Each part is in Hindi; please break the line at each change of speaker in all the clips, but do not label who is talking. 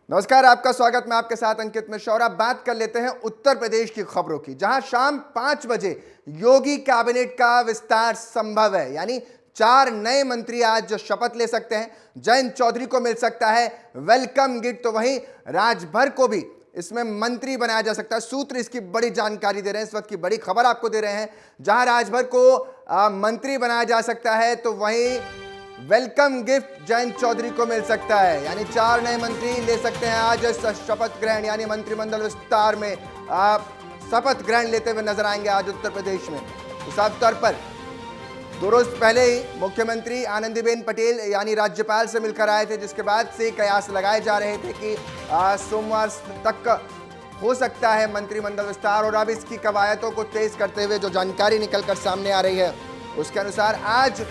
नमस्कार, आपका स्वागत। मैं आपके साथ अंकित मिश्रा और अब बात कर लेते हैं उत्तर प्रदेश की खबरों की, जहां शाम 5 बजे योगी कैबिनेट का विस्तार संभव है। यानी 4 नए मंत्री आज शपथ ले सकते हैं। जयंत चौधरी को मिल सकता है वेलकम गिफ्ट, तो वहीं राजभर को भी इसमें मंत्री बनाया जा सकता है। सूत्र इसकी बड़ी जानकारी दे रहे हैं, इस वक्त की बड़ी खबर आपको दे रहे हैं। जहां राजभर को मंत्री बनाया जा सकता है, तो वहीं वेलकम गिफ्ट जयंत चौधरी को मिल सकता है। यानी 4 नए मंत्री ले सकते हैं आज शपथ ग्रहण, यानी मंत्रिमंडल विस्तार में शपथ ग्रहण लेते हुए नजर आएंगे आज उत्तर प्रदेश में। तो साफ तौर पर 2 रोज पहले ही मुख्यमंत्री आनंदीबेन पटेल यानी राज्यपाल से मिलकर आए थे, जिसके बाद से कयास लगाए जा रहे थे कि सोमवार तक हो सकता है मंत्रिमंडल विस्तार। और अब इसकी कवायदों को तेज करते हुए जो जानकारी निकलकर सामने आ रही है, उसके अनुसार आज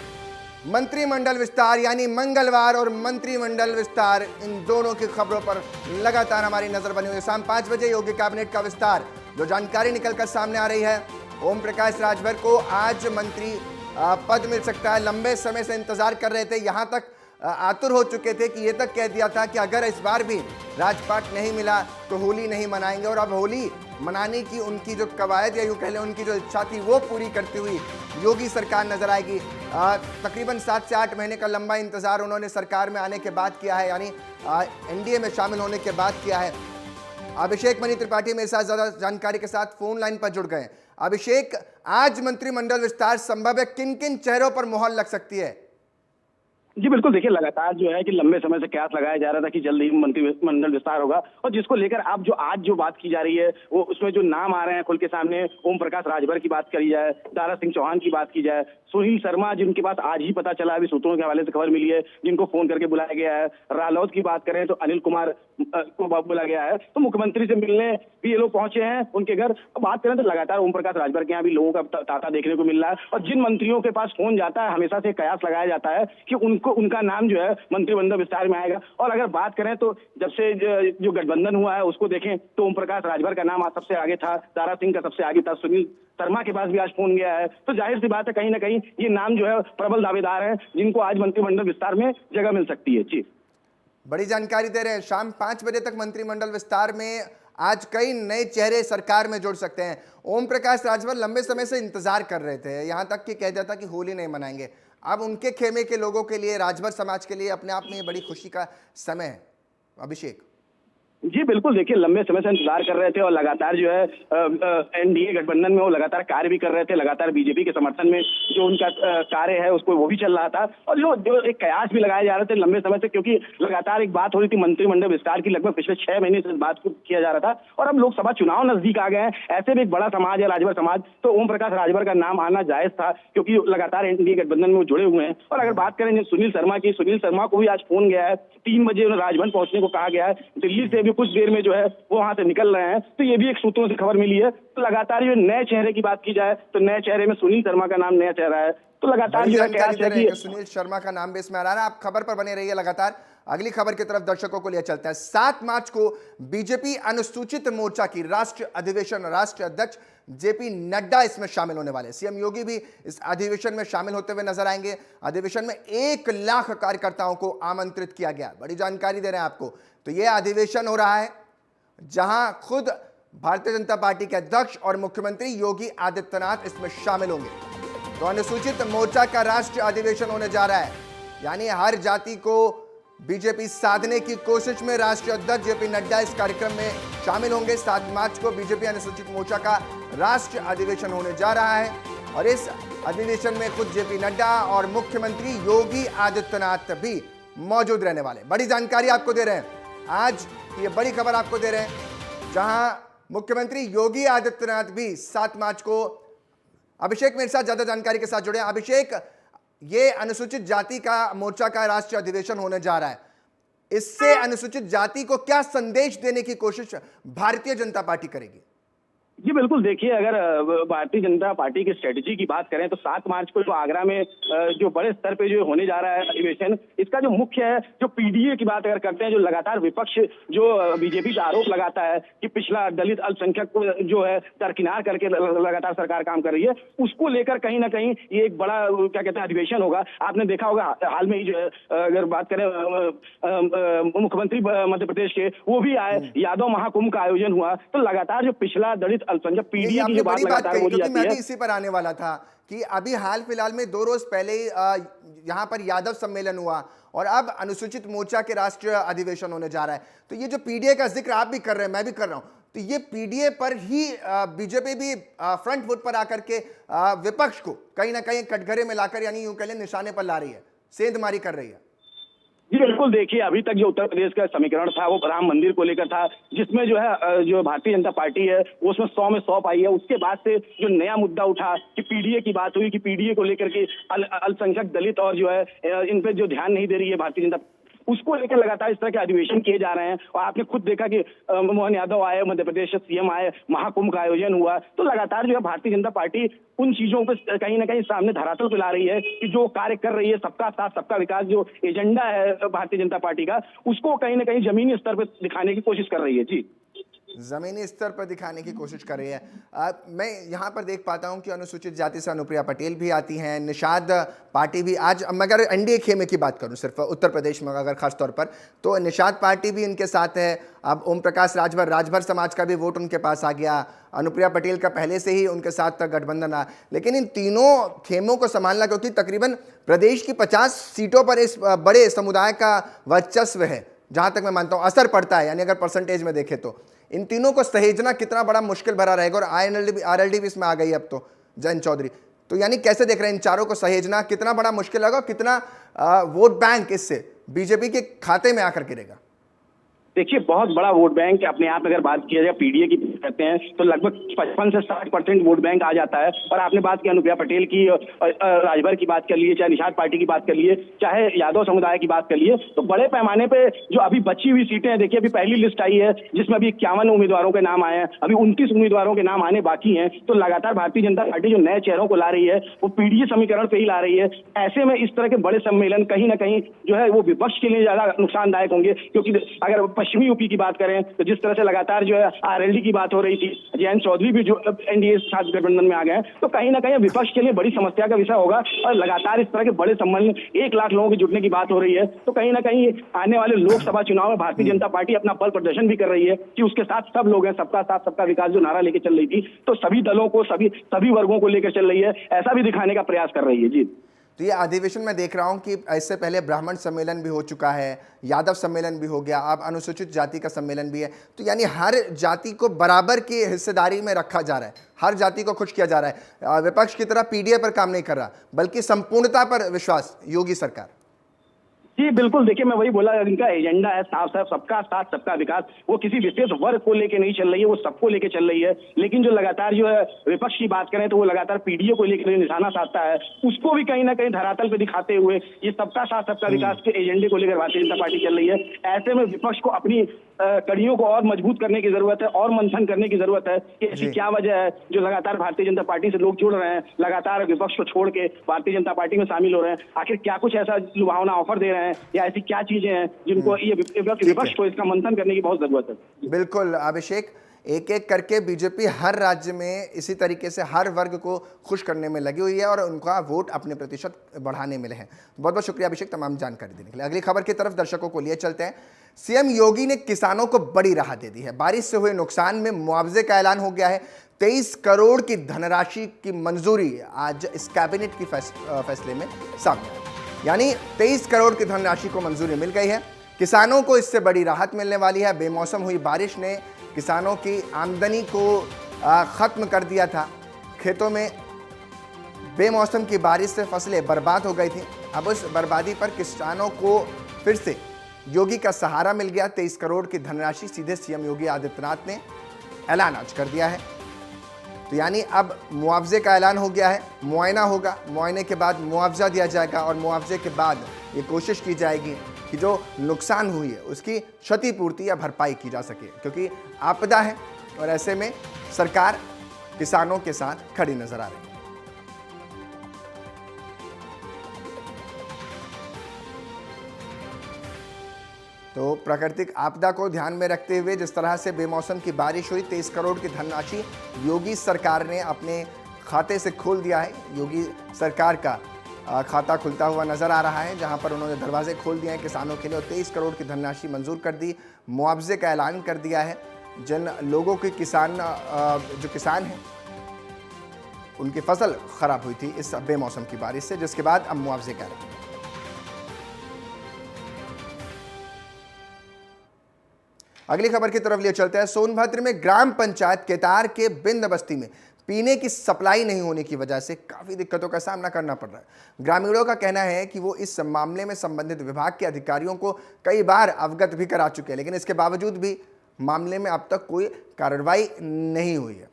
मंत्रिमंडल विस्तार यानी मंगलवार और मंत्रिमंडल विस्तार, इन दोनों की खबरों पर लगातार हमारी नजर बनी हुई है। शाम 5 बजे योगी कैबिनेट का विस्तार, जो जानकारी निकलकर सामने आ रही है, ओम प्रकाश राजभर को आज मंत्री पद मिल सकता है। लंबे समय से इंतजार कर रहे थे, यहां तक आतुर हो चुके थे कि ये तक कह दिया था कि अगर इस बार भी राजपाट नहीं मिला तो होली नहीं मनाएंगे। और अब होली मनाने की उनकी जो कवायद या यूँ कह लें उनकी जो इच्छा थी, वो पूरी करती हुई योगी सरकार नजर आएगी। तकरीबन 7 से 8 महीने का लंबा इंतजार उन्होंने सरकार में आने के बाद किया है, यानी एनडीए में शामिल होने के बाद किया है। अभिषेक मनी त्रिपाठी मेरे साथ ज्यादा जानकारी के साथ फोन लाइन पर जुड़ गए। अभिषेक, आज मंत्रिमंडल विस्तार संभव है, किन किन चेहरों पर मुहर लग सकती है?
जी बिल्कुल, देखिए लगातार जो है कि लंबे समय से कयास लगाया जा रहा था कि जल्द ही मंत्रिमंडल विस्तार होगा, और जिसको लेकर आप जो आज जो बात की जा रही है वो उसमें जो नाम आ रहे हैं खुल के सामने, ओम प्रकाश राजभर की बात करी जाए, दारा सिंह चौहान की बात की जाए, सुनील शर्मा जिनके पास आज ही पता चला, अभी सूत्रों के हवाले से खबर मिली है, जिनको फोन करके बुलाया गया है। रालोद की बात करें तो अनिल कुमार को बुलाया गया है। तो मुख्यमंत्री से मिलने भी ये लोग पहुंचे हैं उनके घर। बात करें तो लगातार ओम प्रकाश राजभर के यहाँ भी लोगों का तांता देखने को मिल रहा है, और जिन मंत्रियों के पास फोन जाता है हमेशा से कयास लगाया जाता है कि उनका नाम जो है मंत्रिमंडल विस्तार में आएगा। और अगर बात करें तो जब से जो गठबंधन हुआ है उसको देखें तो ओम प्रकाश राजभर का नाम सबसे आगे था, दारा सिंह का सबसे आगे था, सुनील शर्मा के पास भी आज फोन गया है। तो जाहिर सी बात है कहीं ना कहीं ये नाम जो है प्रबल दावेदार है जिनको आज मंत्रिमंडल विस्तार में जगह मिल सकती है। जी,
बड़ी जानकारी दे रहे हैं। शाम 5 बजे तक मंत्रिमंडल विस्तार में आज कई नए चेहरे सरकार में जुड़ सकते हैं। ओम प्रकाश राजभर लंबे समय से इंतजार कर रहे थे, यहां तक कि कह दिया था कि होली नहीं मनाएंगे। अब उनके खेमे के लोगों के लिए, राजभर समाज के लिए अपने आप में ये बड़ी खुशी का समय है। अभिषेक
जी बिल्कुल, देखिए लंबे समय से इंतजार कर रहे थे और लगातार जो है एनडीए गठबंधन में वो लगातार कार्य भी कर रहे थे, लगातार बीजेपी के समर्थन में जो उनका कार्य है उसको वो भी चल रहा था, और जो एक कयास भी लगाए जा रहे थे लंबे समय से, क्योंकि लगातार एक बात हो रही थी मंत्रिमंडल विस्तार की, लगभग पिछले 6 महीने से इस बात को किया जा रहा था। और अब लोकसभा चुनाव नजदीक आ गए हैं, ऐसे में एक बड़ा समाज है राजभर समाज, तो ओम प्रकाश राजभर का नाम आना जायज था क्योंकि लगातार एनडीए गठबंधन में जुड़े हुए हैं। और अगर बात करें सुनील शर्मा की, सुनील शर्मा को भी आज फोन गया है, 3 बजे राजभवन पहुंचने को कहा गया है। दिल्ली से भी कुछ देर में जो है वो वहां से निकल रहे हैं, तो ये भी एक सूत्रों से खबर मिली है। तो लगातार ये नए चेहरे की बात की जाए तो नए चेहरे में सुनील शर्मा का नाम नया चेहरा है। तो लगातार जो है कि
सुनील शर्मा का नाम भी इसमें आ रहा है। आप खबर पर बने रहिए लगातार। अगली खबर की तरफ दर्शकों को लिए चलते हैं। 7 मार्च को बीजेपी अनुसूचित मोर्चा की राष्ट्रीय अधिवेशन, राष्ट्रीय अध्यक्ष जेपी नड्डा इसमें शामिल होने वाले। सीएम योगी भी इस अधिवेशन में शामिल होते हुए नजर आएंगे। अधिवेशन में 1 लाख कार्यकर्ताओं को आमंत्रित किया गया। बड़ी जानकारी दे रहे हैं आपको। तो यह अधिवेशन हो रहा है जहां खुद भारतीय जनता पार्टी के अध्यक्ष और मुख्यमंत्री योगी आदित्यनाथ इसमें शामिल होंगे। तो अनुसूचित मोर्चा का राष्ट्रीय अधिवेशन होने जा रहा है, यानी हर जाति को बीजेपी साधने की कोशिश में राष्ट्रीय अध्यक्ष जेपी नड्डा इस कार्यक्रम में शामिल होंगे। 7 मार्च को बीजेपी अनुसूचित मोर्चा का राष्ट्रीय अधिवेशन होने जा रहा है, और इस अधिवेशन में खुद जेपी नड्डा और मुख्यमंत्री योगी आदित्यनाथ भी मौजूद रहने वाले। बड़ी जानकारी आपको दे रहे हैं, आज ये बड़ी खबर आपको दे रहे हैं, जहां मुख्यमंत्री योगी आदित्यनाथ भी 7 मार्च को। अभिषेक मेरे साथ ज्यादा जानकारी के साथ जुड़े। अभिषेक, ये अनुसूचित जाति का मोर्चा का राष्ट्रीय अधिवेशन होने जा रहा है, इससे अनुसूचित जाति को क्या संदेश देने की कोशिश भारतीय जनता पार्टी करेगी?
जी बिल्कुल, देखिए अगर भारतीय जनता पार्टी की स्ट्रेटजी की बात करें तो 7 मार्च को जो आगरा में जो बड़े स्तर पे जो होने जा रहा है अधिवेशन, इसका जो मुख्य है, जो पीडीए की बात अगर करते हैं, जो लगातार विपक्ष जो बीजेपी का आरोप लगाता है कि पिछला दलित अल्पसंख्यक को जो है दरकिनार करके लगातार सरकार काम कर रही है, उसको लेकर कहीं ना कहीं ये एक बड़ा क्या कहते हैं अधिवेशन होगा। आपने देखा होगा हाल में ही जो है अगर बात करें मुख्यमंत्री मध्य प्रदेश के, वो भी आए, यादव महाकुंभ का आयोजन हुआ। तो लगातार जो पिछला दलित अल्पसंख्यक
ये
पीडीए की
आपने
जो बात
बड़ी बात
लगातार
कही,
बोली
क्योंकि
जाती
मैं
है।
भी इसी पर आने वाला था कि अभी हाल फिलहाल में 2 रोज पहले ही यहाँ पर यादव सम्मेलन हुआ और अब अनुसूचित मोर्चा के राष्ट्रीय अधिवेशन होने जा रहा है। तो ये जो पीडीए का जिक्र आप भी कर रहे हैं, मैं भी कर रहा हूं, तो ये पीडीए पर ही बीजेपी भी फ्रंट फुट पर आकर के विपक्ष को कहीं ना कहीं कटघरे में लाकर, यानी यूं कह लें निशाने पर ला रही है, सेंधमारी कर रही है।
जी बिल्कुल, देखिए अभी तक जो उत्तर प्रदेश का समीकरण था वो राम मंदिर को लेकर था, जिसमें जो है जो भारतीय जनता पार्टी है वो उसमें 100 में 100 पाई है। उसके बाद से जो नया मुद्दा उठा कि पीडीए की बात हुई कि पीडीए को लेकर के अल्पसंख्यक दलित और जो है इन पे जो ध्यान नहीं दे रही है भारतीय जनता, उसको लेकर लगातार इस तरह के अधिवेशन किए जा रहे हैं। और आपने खुद देखा कि मोहन यादव आए, मध्य प्रदेश से सीएम आए, महाकुंभ का आयोजन हुआ। तो लगातार जो है भारतीय जनता पार्टी उन चीजों पर कहीं ना कहीं सामने धरातल पे ला रही है कि जो कार्य कर रही है, सबका साथ सबका विकास जो एजेंडा है भारतीय जनता पार्टी का, उसको कहीं ना कहीं जमीनी स्तर पर दिखाने की कोशिश कर रही है। जी
जमीनी स्तर पर दिखाने की कोशिश कर रही है। मैं यहाँ पर देख पाता हूँ कि अनुसूचित जाति से अनुप्रिया पटेल भी आती हैं, निषाद पार्टी भी आज, मगर एनडीए खेमे की बात करूँ सिर्फ उत्तर प्रदेश में अगर खास तौर पर, तो निषाद पार्टी भी इनके साथ है। अब ओम प्रकाश राजभर समाज का भी वोट उनके पास आ गया, अनुप्रिया पटेल का पहले से ही उनके साथ गठबंधन आ, लेकिन इन तीनों खेमों को संभालना, क्योंकि तकरीबन प्रदेश की 50 सीटों पर इस बड़े समुदाय का वर्चस्व है, जहाँ तक मैं मानता हूँ असर पड़ता है, यानी अगर परसेंटेज में देखें तो इन तीनों को सहेजना कितना बड़ा मुश्किल भरा रहेगा। और आरएलडी भी इसमें आ गई अब तो, जयंत चौधरी। तो यानी कैसे देख रहे हैं इन चारों को सहेजना कितना बड़ा मुश्किल होगा, कितना वोट बैंक इससे बीजेपी के खाते में आकर गिरेगा?
देखिए बहुत बड़ा वोट बैंक अपने आप अगर बात किया जाए पीडीए की करते हैं तो लगभग 55 से 60% वोट बैंक आ जाता है। और आपने बात की अनुप्रिया पटेल की, राजभर की बात कर लिए, चाहे निषाद पार्टी की बात कर लिए, चाहे यादव समुदाय की बात कर लिए, तो बड़े पैमाने पे जो अभी बची हुई सीटें हैं, देखिए अभी पहली लिस्ट आई है जिसमें अभी 51 उम्मीदवारों के नाम आए हैं, अभी 29 उम्मीदवारों के नाम आने बाकी हैं। तो लगातार भारतीय जनता पार्टी जो नए चेहरों को ला रही है वो पीडीए समीकरण पे ही ला रही है। ऐसे में इस तरह के बड़े सम्मेलन कहीं ना कहीं जो है वो विपक्ष के लिए ज्यादा नुकसानदायक होंगे, क्योंकि अगर पश्चिमी यूपी की बात करें तो जिस तरह से लगातार जो है आरएलडी की बात हो रही थी, जयंत चौधरी भी जो एनडीए साथ गठबंधन में आ गए, तो कहीं ना कहीं विपक्ष के लिए बड़ी समस्या का विषय होगा। और लगातार इस तरह के बड़े सम्मेलन 1 लाख लोगों के जुटने की बात हो रही है, तो कहीं ना कहीं आने वाले लोकसभा चुनाव में भारतीय जनता पार्टी अपना बल प्रदर्शन भी कर रही है कि उसके साथ सब लोग हैं, सबका साथ सबका विकास जो नारा लेके चल रही थी, तो सभी दलों को सभी वर्गों को लेकर चल रही है, ऐसा भी दिखाने का प्रयास कर रही है। जी
तो ये अधिवेशन में देख रहा हूं कि इससे पहले ब्राह्मण सम्मेलन भी हो चुका है, यादव सम्मेलन भी हो गया, अब अनुसूचित जाति का सम्मेलन भी है। तो यानी हर जाति को बराबर की हिस्सेदारी में रखा जा रहा है, हर जाति को खुश किया जा रहा है। विपक्ष की तरह पीडीए पर काम नहीं कर रहा, बल्कि संपूर्णता पर विश्वास योगी सरकार।
जी बिल्कुल, देखिए मैं वही बोला, इनका एजेंडा है साफ साफ सबका साथ सबका विकास। वो किसी विशेष वर्ग को लेके नहीं चल रही है, वो सबको लेके चल रही है। लेकिन जो लगातार जो है विपक्ष की बात करें तो वो लगातार पीडीए को लेकर निशाना साधता है, उसको भी कहीं ना कहीं धरातल पे दिखाते हुए ये सबका साथ सबका विकास के एजेंडे को लेकर भारतीय जनता पार्टी चल रही है। ऐसे में विपक्ष को अपनी कड़ियों को और मजबूत करने की जरूरत है और मंथन करने की जरूरत है कि ऐसी क्या वजह है जो लगातार भारतीय जनता पार्टी से लोग जुड़ रहे हैं, लगातार विपक्ष को छोड़ के भारतीय जनता पार्टी में शामिल हो रहे हैं। आखिर क्या कुछ ऐसा लुभावना ऑफर दे रहे हैं या ऐसी क्या चीजें हैं जिनको ये विपक्ष को इसका मंथन करने की बहुत जरूरत है। बिल्कुल
अभिषेक, एक एक करके बीजेपी हर राज्य में इसी तरीके से हर वर्ग को खुश करने में लगी हुई है और उनका वोट अपने प्रतिशत बढ़ाने में है। बहुत बहुत शुक्रिया अभिषेक तमाम जानकारी देने के लिए। अगली खबर की तरफ दर्शकों को लिए चलते हैं। सीएम योगी ने किसानों को बड़ी राहत दे दी है। बारिश से हुए नुकसान में मुआवजे का ऐलान हो गया है। 23 करोड़ की धनराशि की मंजूरी आज इस कैबिनेट की फैसले में सामने आई, यानी 23 करोड़ की धनराशि को मंजूरी मिल गई है। किसानों को इससे बड़ी राहत मिलने वाली है। बेमौसम हुई बारिश ने किसानों की आमदनी को ख़त्म कर दिया था। खेतों में बेमौसम की बारिश से फसलें बर्बाद हो गई थी। अब उस बर्बादी पर किसानों को फिर से योगी का सहारा मिल गया। 23 करोड़ की धनराशि सीधे सीएम योगी आदित्यनाथ ने ऐलान आज कर दिया है। तो यानी अब मुआवजे का ऐलान हो गया है, मुआयना होगा, मुआयने के बाद मुआवजा दिया जाएगा और मुआवजे के बाद ये कोशिश की जाएगी कि जो नुकसान हुई है उसकी क्षतिपूर्ति या भरपाई की जा सके, क्योंकि आपदा है, और ऐसे में सरकार किसानों के साथ खड़ी नजर आ रही है। तो प्राकृतिक आपदा को ध्यान में रखते हुए जिस तरह से बेमौसम की बारिश हुई, 23 करोड़ की धनराशि योगी सरकार ने अपने खाते से खोल दिया है। योगी सरकार का खाता खुलता हुआ नजर आ रहा है, जहां पर उन्होंने दरवाजे खोल दिए हैं किसानों के लिए और 23 करोड़ की धनराशि मंजूर कर दी। मुआवजे का ऐलान कर दिया है। जिन लोगों के जो किसान हैं उनकी फसल खराब हुई थी इस बेमौसम की बारिश से, जिसके बाद अब मुआवजे का ऐलान। अगली खबर की तरफ लिए चलते हैं। सोनभद्र में ग्राम पंचायत केतार के बिंद बस्ती में पीने की सप्लाई नहीं होने की वजह से काफी दिक्कतों का सामना करना पड़ रहा है। ग्रामीणों का कहना है कि वो इस मामले में संबंधित विभाग के अधिकारियों को कई बार अवगत भी करा चुके हैं, लेकिन इसके बावजूद भी मामले में अब तक कोई कार्रवाई नहीं हुई है।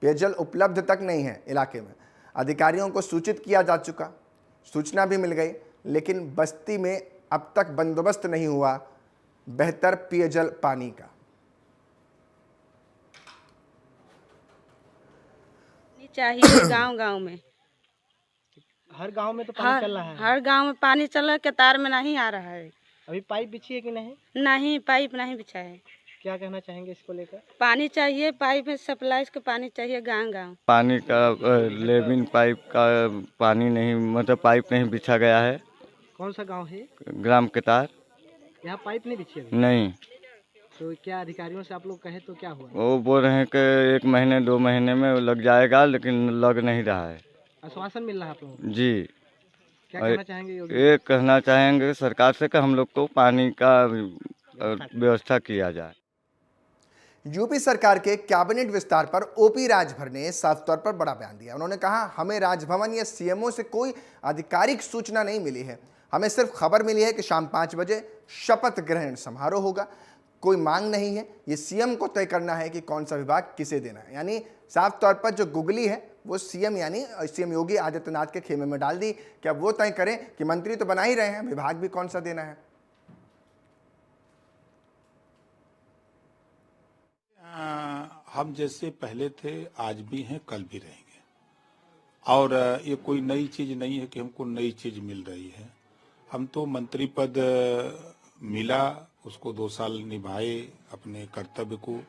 पेयजल उपलब्ध तक नहीं है इलाके में। अधिकारियों को सूचित किया जा चुका, सूचना भी मिल गई, लेकिन बस्ती में अब तक बंदोबस्त नहीं हुआ बेहतर पेयजल पानी का।
चाहिए गांव-गांव में।
हर गांव में तो पानी चल रहा है।
हर गांव में पानी चल रहा है, केतार में नहीं आ रहा है।
अभी पाइप बिछी है कि नहीं?
नहीं, पाइप नहीं बिछा है।
क्या कहना चाहेंगे इसको लेकर?
पानी चाहिए, पाइप में सप्लाई का पानी चाहिए गांव-गांव।
पानी का लेविन पाइप का पानी नहीं, मतलब पाइप नहीं बिछा गया है।
कौन सा गांव है?
ग्राम केतार।
यहाँ पाइप नहीं बिछी है?
नहीं।
तो क्या अधिकारियों से आप लोग कहे तो क्या हुआ?
वो बोल रहे हैं कि 1 महीने 2 महीने में लग जाएगा, लेकिन लग नहीं रहा है।
आश्वासन मिल रहा है आप लोगों को?
जी।
क्या कहना चाहेंगे योगी?
ये कहना चाहेंगे सरकार से कि हम लोग को पानी का व्यवस्था किया जाए।
यूपी सरकार के कैबिनेट विस्तार पर ओपी राजभर ने साफ तौर पर बड़ा बयान दिया। उन्होंने कहा, हमें राजभवन या सीएमओ से कोई आधिकारिक सूचना नहीं मिली है, हमें सिर्फ खबर मिली है कि शाम 5 बजे शपथ ग्रहण समारोह होगा। कोई मांग नहीं है, ये सीएम को तय करना है कि कौन सा विभाग किसे देना है। यानी साफ तौर पर जो गुगली है वो सीएम यानी सीएम योगी आदित्यनाथ के खेमे में डाल दी कि अब वो तय करें कि मंत्री तो बना ही रहे हैं, विभाग भी कौन सा देना है।
हम जैसे पहले थे आज भी हैं, कल भी रहेंगे, और ये कोई नई चीज नहीं है कि हमको नई चीज मिल रही है। हम तो मंत्री पद मिला, उसको 2 साल निभाए अपने कर्तव्य को,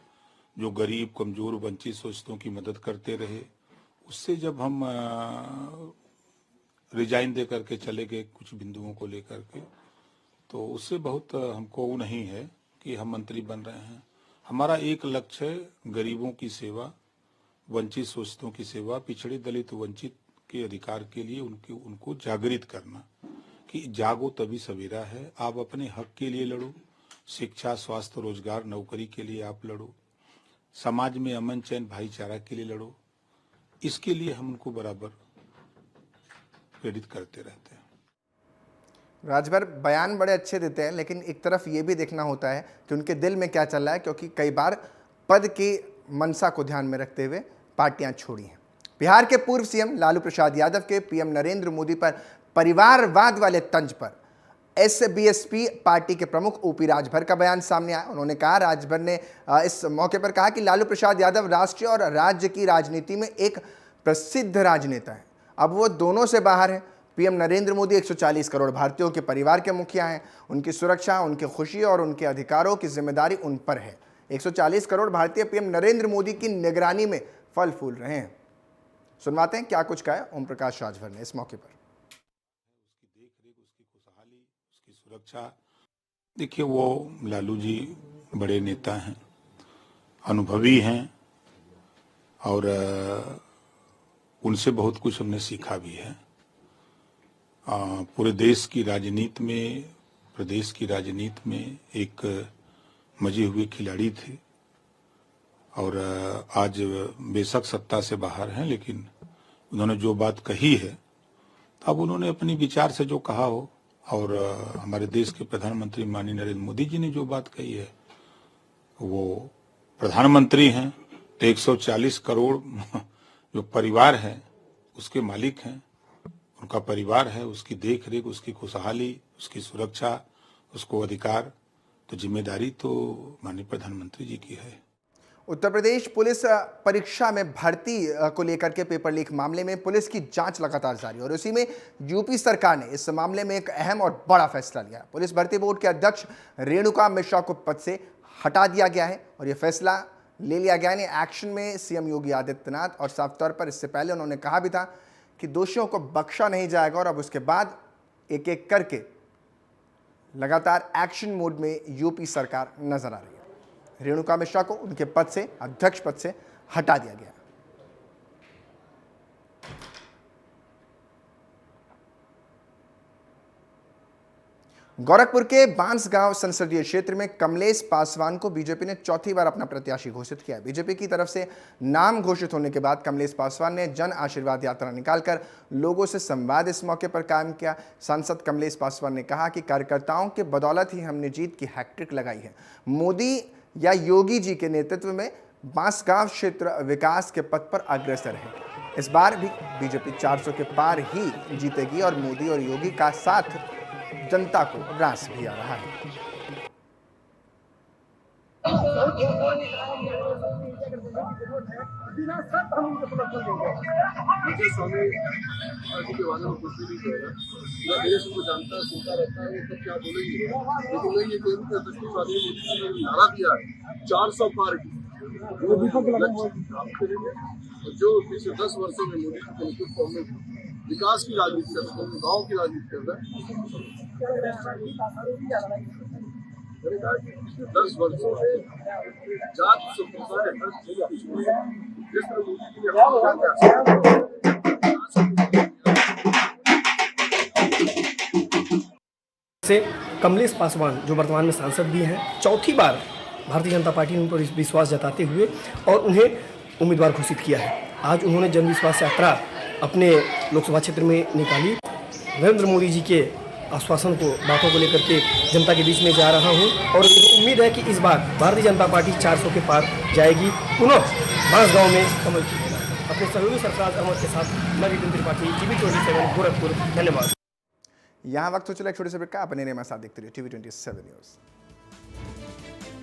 जो गरीब कमजोर वंचित शोषितों की मदद करते रहे। उससे जब हम रिजाइन दे करके चले गए कुछ बिंदुओं को लेकर के, तो उससे बहुत हमको वो नहीं है कि हम मंत्री बन रहे हैं। हमारा एक लक्ष्य है गरीबों की सेवा, वंचित शोषितों की सेवा, पिछड़े दलित वंचित के अधिकार के लिए उनको जागृत करना कि जागो तभी सवेरा है। आप अपने हक के लिए लड़ो, शिक्षा, स्वास्थ्य, रोजगार, नौकरी के लिए आप लड़ो, समाज में अमन चैन भाईचारा के लिए लड़ो। इसके लिए हम उनको बराबर प्रेरित करते रहते हैं।
राजभर बयान बड़े अच्छे देते हैं, लेकिन एक तरफ ये भी देखना होता है कि उनके दिल में क्या चल रहा है, क्योंकि कई बार पद की मंशा को ध्यान में रखते हुए पार्टियां छोड़ी हैं। बिहार के पूर्व सीएम लालू प्रसाद यादव के पीएम नरेंद्र मोदी पर परिवारवाद वाले तंज पर एसबीएसपी पार्टी के प्रमुख ओपी राजभर का बयान सामने आया। उन्होंने कहा, राजभर ने इस मौके पर कहा कि लालू प्रसाद यादव राष्ट्रीय और राज्य की राजनीति में एक प्रसिद्ध राजनेता है, अब वो दोनों से बाहर है। पीएम नरेंद्र मोदी 140 करोड़ भारतीयों के परिवार के मुखिया हैं। उनकी सुरक्षा, उनकी खुशी और उनके अधिकारों की जिम्मेदारी उन पर है। 140 करोड़ भारतीय पीएम नरेंद्र मोदी की निगरानी में फल फूल रहे हैं। सुनवाते हैं क्या कुछ कहा ओम प्रकाश राजभर ने इस मौके पर।
उसकी देखरेख, उसकी खुशहाली, उसकी सुरक्षा। देखिए, वो लालू जी बड़े नेता हैं, अनुभवी हैं, और उनसे बहुत कुछ हमने सीखा भी है। पूरे देश की राजनीति में, प्रदेश की राजनीति में एक मजे हुए खिलाड़ी थे, और आज बेशक सत्ता से बाहर हैं, लेकिन उन्होंने जो बात कही है, अब उन्होंने अपनी विचार से जो कहा हो, और हमारे देश के प्रधानमंत्री माननीय नरेंद्र मोदी जी ने जो बात कही है, वो प्रधानमंत्री हैं तो 140 करोड़ जो परिवार है उसके मालिक हैं, उनका परिवार है, उसकी देख रेख, उसकी खुशहाली, उसकी सुरक्षा, उसको अधिकार, तो जिम्मेदारी तो माननीय प्रधानमंत्री जी की है।
उत्तर प्रदेश पुलिस परीक्षा में भर्ती को लेकर के पेपर लीक मामले में पुलिस की जांच लगातार जारी है और उसी में यूपी सरकार ने इस मामले में एक अहम और बड़ा फैसला लिया। पुलिस भर्ती बोर्ड के अध्यक्ष रेणुका मिश्रा को पद से हटा दिया गया है और यह फैसला ले लिया गया है एक्शन में सीएम योगी आदित्यनाथ। और साफ तौर पर इससे पहले उन्होंने कहा भी था कि दोषियों को बख्शा नहीं जाएगा और अब उसके बाद एक एक करके लगातार एक्शन मोड में यूपी सरकार नजर आ रही है। रेणुका मिश्रा को उनके पद से, अध्यक्ष पद से हटा दिया गया। गोरखपुर के बांसगांव संसदीय क्षेत्र में कमलेश पासवान को बीजेपी ने चौथी बार अपना प्रत्याशी घोषित किया। बीजेपी की तरफ से नाम घोषित होने के बाद कमलेश पासवान ने जन आशीर्वाद यात्रा निकालकर लोगों से संवाद इस मौके पर कायम किया। सांसद कमलेश पासवान ने कहा कि कार्यकर्ताओं के बदौलत ही हमने जीत की हैट्रिक लगाई है। मोदी या योगी जी के नेतृत्व में बांसगांव क्षेत्र विकास के पथ पर अग्रसर है। इस बार भी बीजेपी 400 के पार ही जीतेगी और मोदी और योगी का साथ जनता को रास भी आ रहा है।
जो पिछले 10 वर्षों में मोदी के नेतृत्व में विकास की राजनीति कर रहे हैं, गाँव की राजनीति कर रहे हैं। 10 वर्षों में जात संप्रदाय हर चीज जिस तरह मोदी
से कमलेश पासवान जो वर्तमान में सांसद भी हैं, चौथी बार भारतीय जनता पार्टी ने उन पर विश्वास जताते हुए और उन्हें उम्मीदवार घोषित किया है। आज उन्होंने जन विश्वास यात्रा अपने लोकसभा क्षेत्र में निकाली। नरेंद्र मोदी जी के आश्वासन को, बातों को लेकर के जनता के बीच में जा रहा हूं और उम्मीद है कि इस बार भारतीय जनता पार्टी 400 के पार जाएगी। पुनः बांसगांव में कमल खिलेगा। अपने सहयोगी सरफराज अहमद के साथ मैं विपिन त्रिपाठी, TV27 गोरखपुर। धन्यवाद।
यहाँ वक्त हो चला एक छोटे से ब्रेक का। अपने साथ देखते रहिए TV27 न्यूज़।